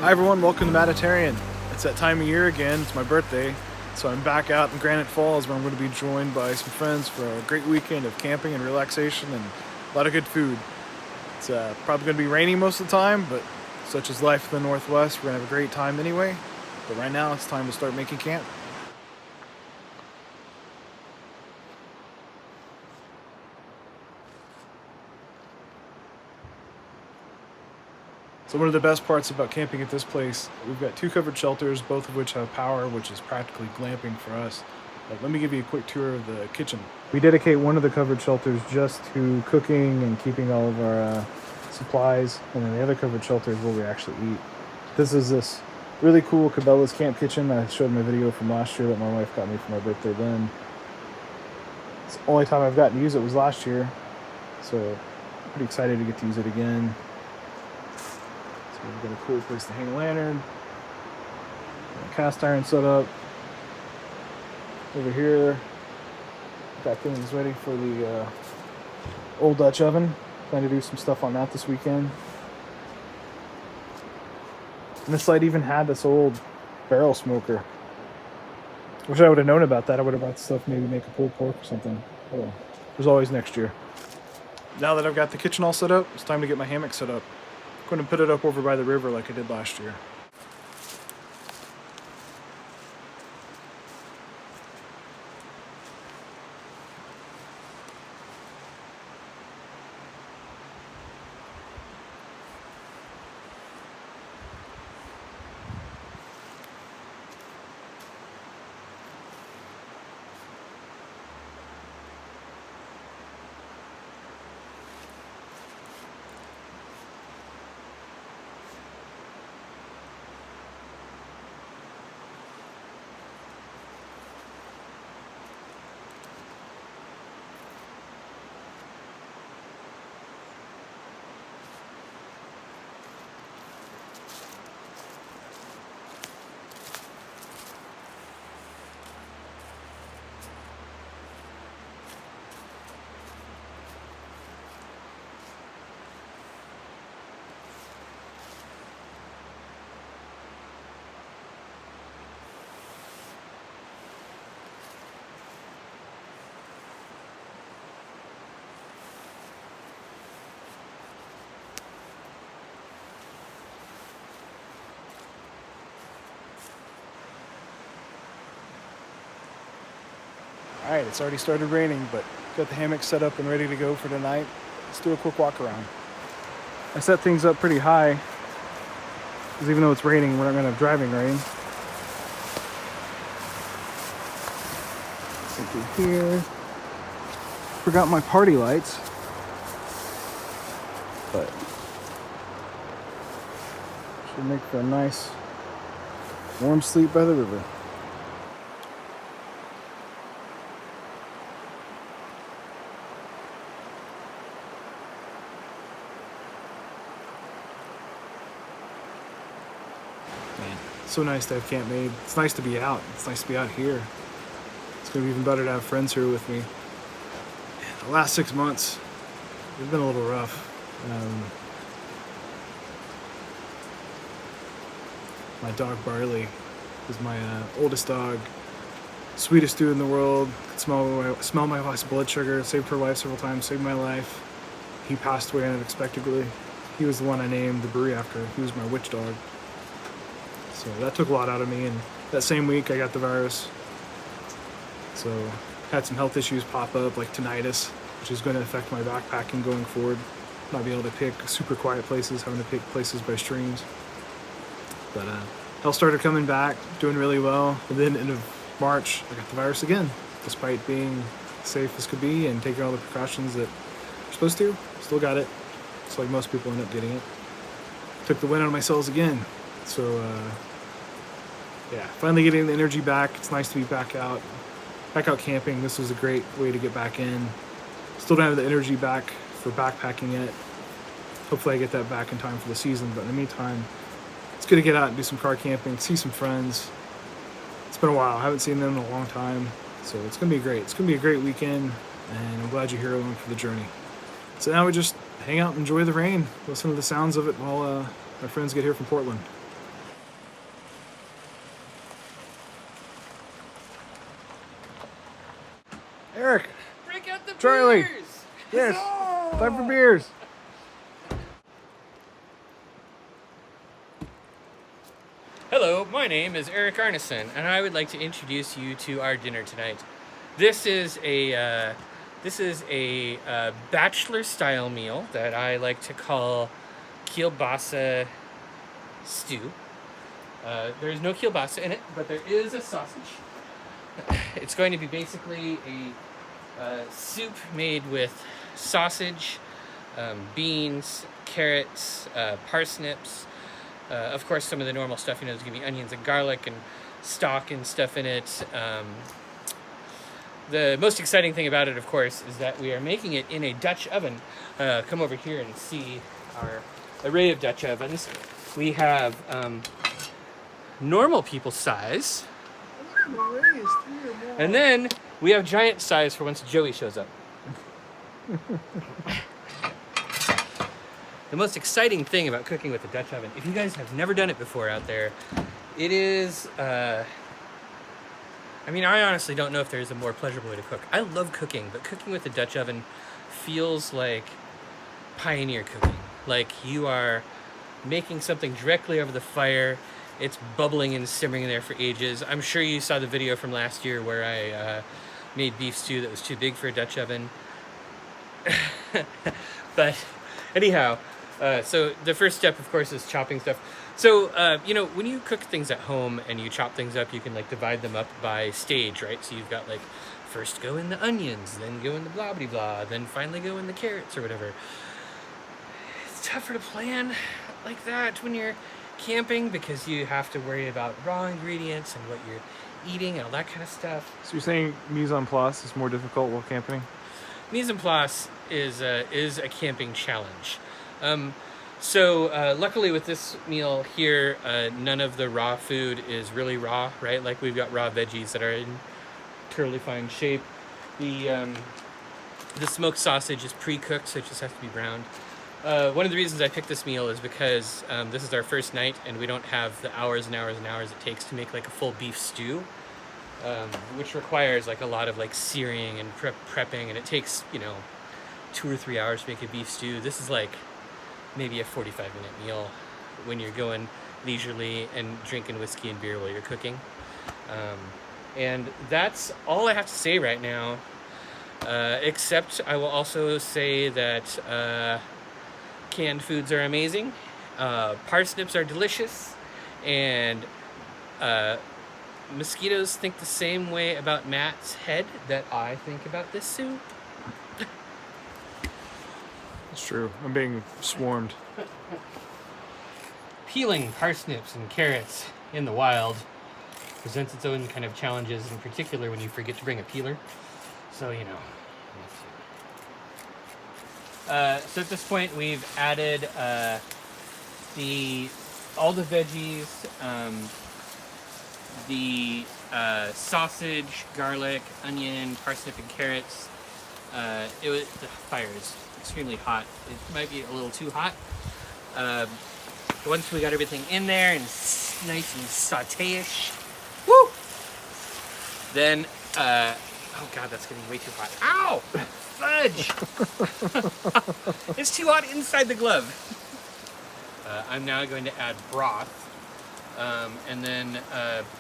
Hi everyone, welcome to Mediterranean. It's that time of year again, it's my birthday, so I'm back out in Granite Falls where I'm going to be joined by some friends for a great weekend of camping and relaxation and a lot of good food. It's probably going to be rainy most of the time, but such is life in the Northwest, we're going to have a great time anyway. But right now it's time to start making camp. So one of the best parts about camping at this place, we've got 2 covered shelters, both of which have power, which is practically glamping for us. But let me give you a quick tour of the kitchen. We dedicate one of the covered shelters just to cooking and keeping all of our supplies, and then the other covered shelter is where we actually eat. This is this really cool Cabela's camp kitchen. I showed my video from last year that my wife got me for my birthday then. It's the only time I've gotten to use it was last year, so pretty excited to get to use it again. We've got a cool place to hang a lantern, a cast iron setup. Over here, got things ready for the old Dutch oven. Plan to do some stuff on that this weekend. And this site even had this old barrel smoker. Wish I would have known about that. I would have bought stuff, maybe make a pulled pork or something. Oh, there's always next year. Now that I've got the kitchen all set up, it's time to get my hammock set up. I'm going to put it up over by the river like I did last year. Alright, it's already started raining, but got the hammock set up and ready to go for tonight. Let's do a quick walk around. I set things up pretty high, because even though it's raining, we're not going to have driving rain. Go through here. Forgot my party lights, but should make for a nice warm sleep by the river. Man, so nice to have camp made. It's nice to be out. It's nice to be out here. It's going to be even better to have friends here with me. The last 6 months, it's been a little rough. My dog Barley is my oldest dog. Sweetest dude in the world. Could smell my wife's blood sugar. Saved her life several times. Saved my life. He passed away unexpectedly. He was the one I named the breed after. He was my witch dog. So that took a lot out of me, and that same week I got the virus. So had some health issues pop up, like tinnitus, which is going to affect my backpacking going forward. Not being able to pick super quiet places, having to pick places by streams. But health started coming back, doing really well. And then end of March, I got the virus again, despite being safe as could be and taking all the precautions that you're supposed to. Still got it. It's like most people end up getting it. Took the wind out of my sails again. So yeah, finally getting the energy back. It's nice to be back out camping. This was a great way to get back in. Still don't have the energy back for backpacking yet. Hopefully I get that back in time for the season, but in the meantime, it's good to get out and do some car camping, see some friends. It's been a while. I haven't seen them in a long time, so it's going to be great. It's going to be a great weekend, and I'm glad you're here along for the journey. So now we just hang out and enjoy the rain, listen to the sounds of it while my friends get here from Portland. Eric. Break out the Charlie. beers! Yes. Time for beers. Hello, my name is Eric Arneson, and I would like to introduce you to our dinner tonight. This is a bachelor-style meal that I like to call kielbasa stew. There is no kielbasa in it, but there is a sausage. It's going to be basically a soup made with sausage, beans, carrots, parsnips, of course some of the normal stuff, there's going to be onions and garlic and stock and stuff in it. The most exciting thing about it, of course, is that we are making it in a Dutch oven. Come over here and see our array of Dutch ovens. We have normal people size, and then we have giant size for once Joey shows up. The most exciting thing about cooking with a Dutch oven, if you guys have never done it before out there, it is, I honestly don't know if there's a more pleasurable way to cook. I love cooking, but cooking with a Dutch oven feels like pioneer cooking. Like you are making something directly over the fire. It's bubbling and simmering there for ages. I'm sure you saw the video from last year where I made beef stew that was too big for a Dutch oven. But anyhow, so the first step, of course, is chopping stuff. So, when you cook things at home and you chop things up, you can divide them up by stage, right? So you've got first go in the onions, then go in the blah blah blah, then finally go in the carrots or whatever. It's tougher to plan like that when you're camping because you have to worry about raw ingredients and what you're eating and all that kind of stuff. So you're saying mise en place is more difficult while camping? Mise en place is a camping challenge. So luckily with this meal here, none of the raw food is really raw, right? Like we've got raw veggies that are in totally fine shape. The smoked sausage is pre-cooked, so it just has to be browned. One of the reasons I picked this meal is because this is our first night and we don't have the hours and hours and hours it takes to make a full beef stew, which requires a lot of searing and prepping, and it takes 2 or 3 hours to make a beef stew. This is maybe a 45-minute meal when you're going leisurely and drinking whiskey and beer while you're cooking. And that's all I have to say right now, except I will also say that canned foods are amazing, parsnips are delicious, and mosquitoes think the same way about Matt's head that I think about this soup. It's true. I'm being swarmed. Peeling parsnips and carrots in the wild presents its own kind of challenges, in particular when you forget to bring a peeler. So, so at this point we've added all the veggies, the sausage, garlic, onion, parsnip, and carrots. The fire is extremely hot. It might be a little too hot. Once we got everything in there and nice and saute-ish, woo! Then, oh god, that's getting way too hot. Ow! Fudge! It's too hot inside the glove. I'm now going to add broth. And then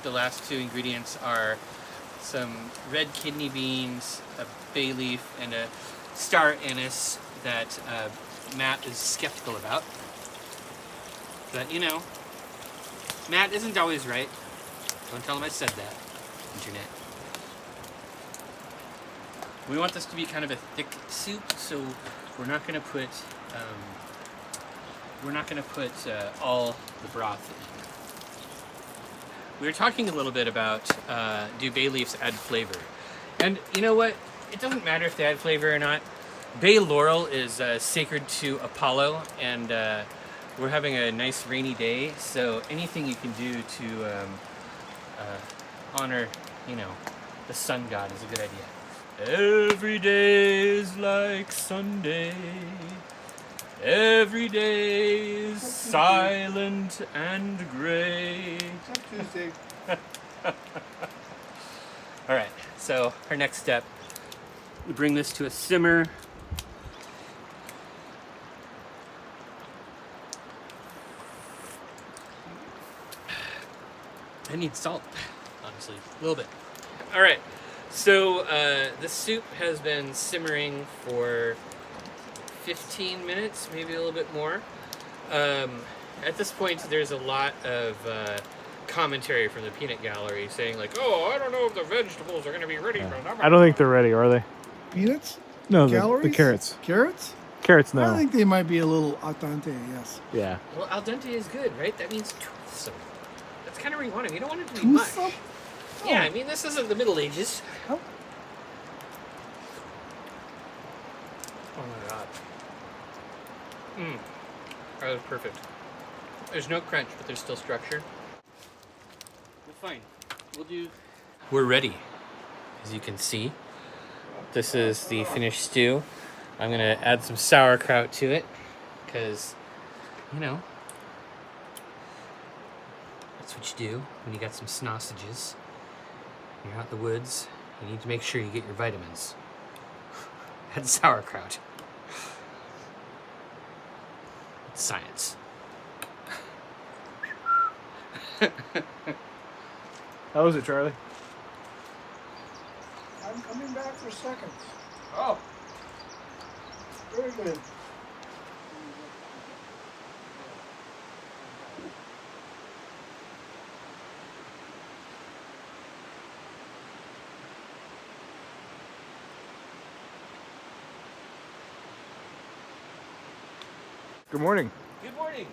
the last two ingredients are some red kidney beans, a bay leaf, and a star anise that Matt is skeptical about. But, Matt isn't always right. Don't tell him I said that, internet. We want this to be kind of a thick soup, so we're not going to put all the broth in. We were talking a little bit about do bay leaves add flavor, and you know what? It doesn't matter if they add flavor or not. Bay laurel is sacred to Apollo, and we're having a nice rainy day, so anything you can do to honor, the sun god is a good idea. Every day is like Sunday. Every day is silent and gray. Tuesday. All right, so our next step We bring this to a simmer. I need salt, honestly, a little bit. All right, so the soup has been simmering for 15 minutes, maybe a little bit more. At this point, there's a lot of commentary from the peanut gallery saying like, "Oh, I don't know if the vegetables are going to be ready." I don't think they're ready, are they? Peanuts? No, the Calories? carrots. Carrots? Carrots, no. I think they might be a little al dente, yes. Yeah. Well, al dente is good, right? That means toothsome. That's kind of where you want it. You don't want it to be mush. Toothsome? Yeah, I mean, this isn't the Middle Ages. Oh. Oh my god. That was perfect. There's no crunch, but there's still structure. Well, fine. We'll do... We're ready. As you can see, this is the finished stew. I'm gonna add some sauerkraut to it, because, you know, that's what you do when you got some sausages. You're out in the woods, you need to make sure you get your vitamins. Add sauerkraut. It's science. How was it, Charlie? I'm coming back for seconds. Oh. Very good. Good morning. Good morning.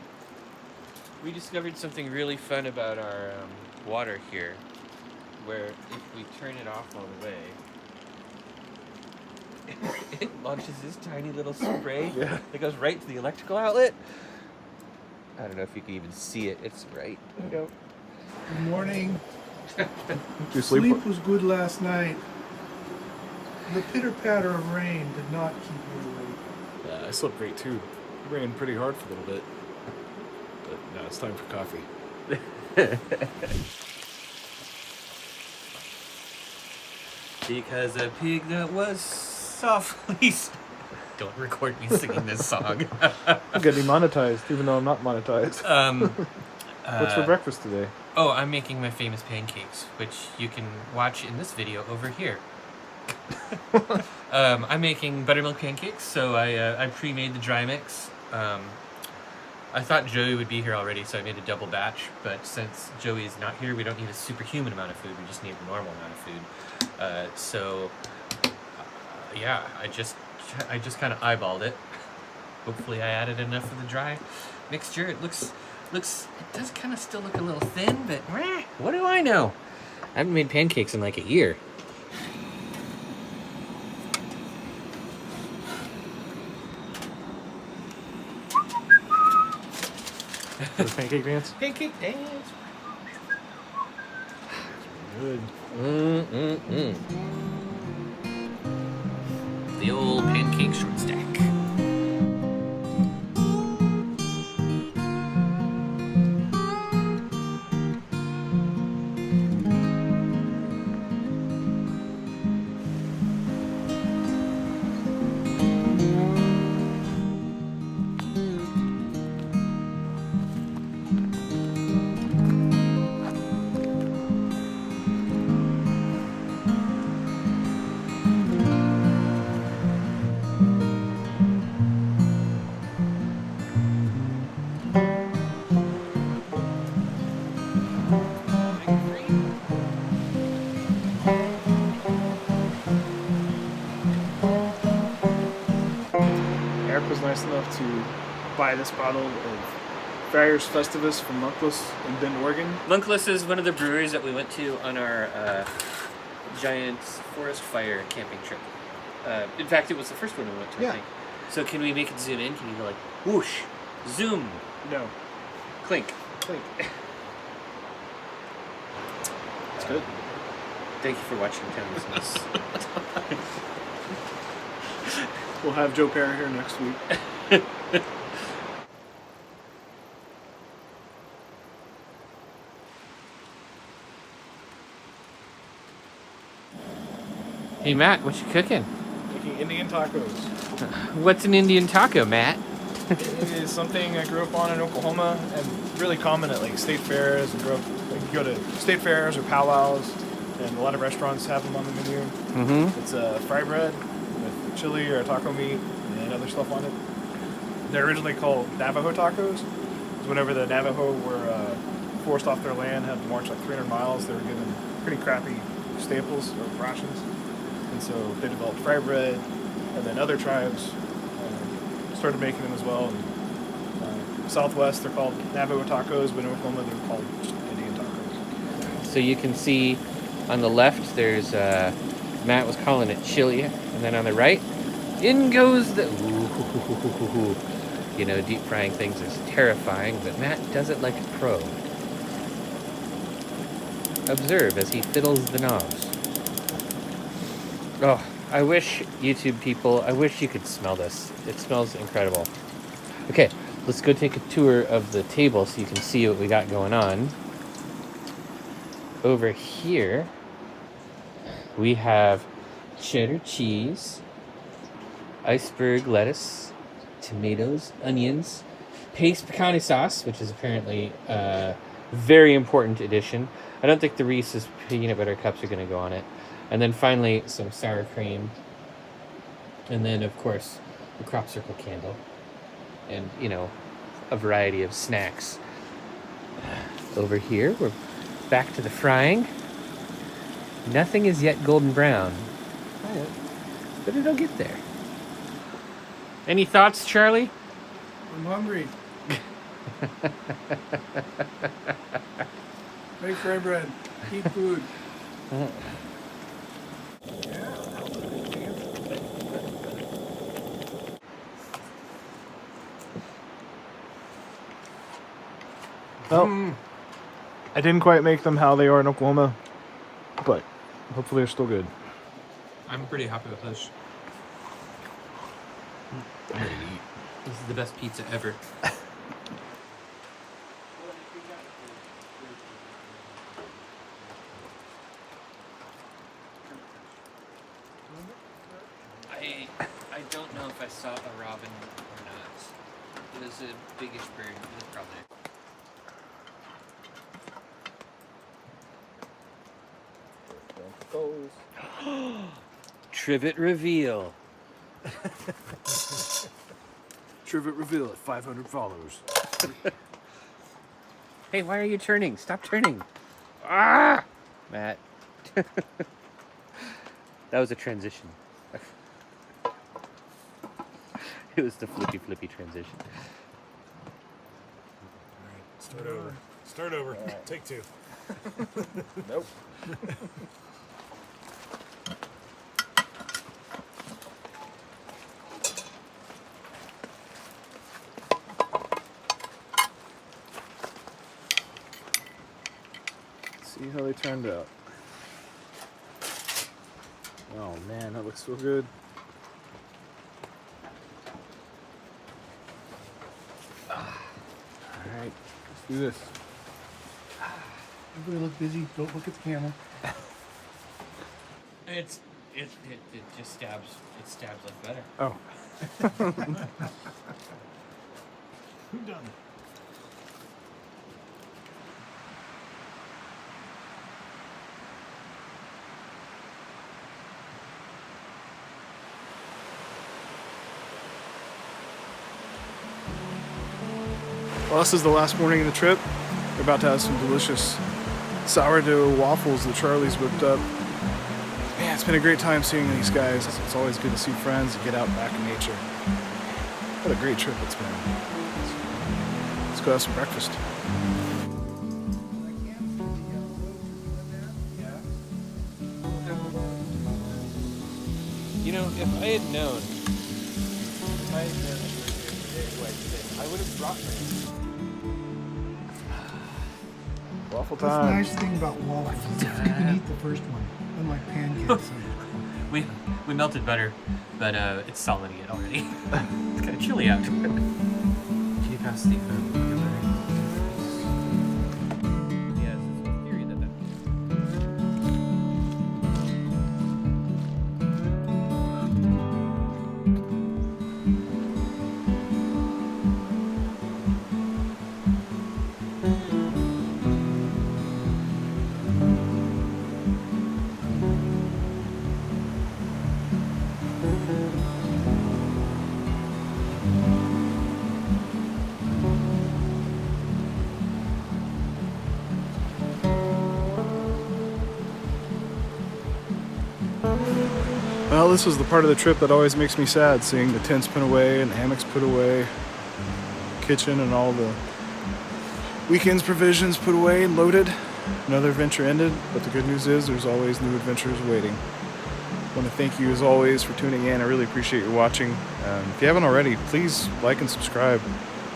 We discovered something really fun about our water here, where if we turn it off all the way, it launches this tiny little spray that goes right to the electrical outlet. I don't know if you can even see it. It's right. There you go. Good morning. Did you sleep? Sleep was good last night. The pitter-patter of rain did not keep me awake. Yeah, I slept great too. It rained pretty hard for a little bit. But now it's time for coffee. Because a pig that was softly... Don't record me singing this song. I'm getting monetized, even though I'm not monetized. What's for breakfast today? Oh, I'm making my famous pancakes, which you can watch in this video over here. I'm making buttermilk pancakes, so I pre-made the dry mix. I thought Joey would be here already, so I made a double batch, but since Joey is not here, we don't need a superhuman amount of food, we just need a normal amount of food. Yeah, I just kind of eyeballed it. Hopefully I added enough of the dry mixture. It does kind of still look a little thin, but what do I know? I haven't made pancakes in like a year. For the pancake dance? Pancake dance. Good. The old pancake short stack. Eric was nice enough to buy this bottle of Farrier's Festivus from Monkless in Bend, Oregon. Monkless is one of the breweries that we went to on our giant forest fire camping trip. In fact, it was the first one we went to, I think. So can we make it zoom in? Can you go like, whoosh, zoom, No. clink? Clink. It's good. Thank you for watching Townsness. We'll have Joe Perry here next week. Hey Matt, what you cooking? making Indian tacos. What's an Indian taco, Matt? It is something I grew up on in Oklahoma and really common at like state fairs. And grew up, like, you go to state fairs or powwows, and a lot of restaurants have them on the menu. Mm-hmm. It's fry bread with chili or taco meat and other stuff on it. They're originally called Navajo tacos. Whenever the Navajo were forced off their land, had to march like 300 miles, they were given pretty crappy staples or rations. And so they developed fry bread, and then other tribes started making them as well. And, Southwest, they're called Navajo tacos, but in Oklahoma, they're called just Indian tacos. So you can see on the left, there's Matt was calling it chili, and then on the right, in goes the. Ooh, you know, deep frying things is terrifying, but Matt does it like a pro. Observe as he fiddles the knobs. Oh, I wish YouTube people, I wish you could smell this. It smells incredible. Okay, let's go take a tour of the table so you can see what we got going on. Over here, we have cheddar cheese, iceberg lettuce, tomatoes, onions, paste pecani sauce, which is apparently a very important addition. I don't think the Reese's peanut butter cups are going to go on it. And then finally, some sour cream. And then, of course, the crop circle candle. And, you know, a variety of snacks. Over here, we're back to the frying. Nothing is yet golden brown, but it'll get there. Any thoughts, Charlie? I'm hungry. Make fry bread. Eat food. Well, I didn't quite make them how they are in Oklahoma, but hopefully they're still good. I'm pretty happy with this. I'm ready to eat. This is the best pizza ever. I don't know if I saw a robin or not. It was a biggish bird. It was probably. Trivet reveal. Trivet reveal at 500 followers. Hey, why are you turning? Stop turning. Ah! Matt. That was a transition. It was the flippy transition. Start over. Start over. Right. Take two. Nope. See how they turned out. Oh man, that looks so good. Alright, let's do this. Everybody look busy. Don't look at the camera. It just stabs. It stabs like butter. Oh. Who done it? Well, this is the last morning of the trip. We're about to have some delicious sourdough waffles that Charlie's whipped up. Man, it's been a great time seeing these guys. It's always good to see friends and get out back in nature. What a great trip it's been. Let's go have some breakfast. You know, if I had known, I would have brought them. Waffle That's the time. nice thing about waffles. You can eat the first one, unlike pancakes. We melted butter, but it's solid yet already. It's kind of chilly out. Can you pass the butter? Yes, it's a theory that. this is the part of the trip that always makes me sad, seeing the tents put away and the hammocks put away, kitchen and all the weekend's provisions put away and loaded. Another adventure ended, but the good news is there's always new adventures waiting. I want to thank you as always for tuning in. I really appreciate you watching. If you haven't already, please like and subscribe.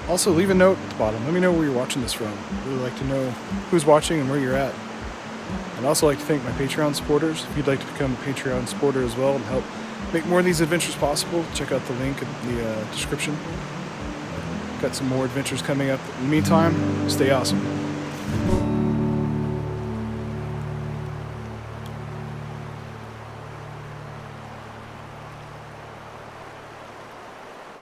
Also, leave a note at the bottom. Let me know where you're watching this from. I'd really like to know who's watching and where you're at. I'd also like to thank my Patreon supporters. If you'd like to become a Patreon supporter as well and help make more of these adventures possible, check out the link in the description. Got some more adventures coming up. In the meantime, stay awesome.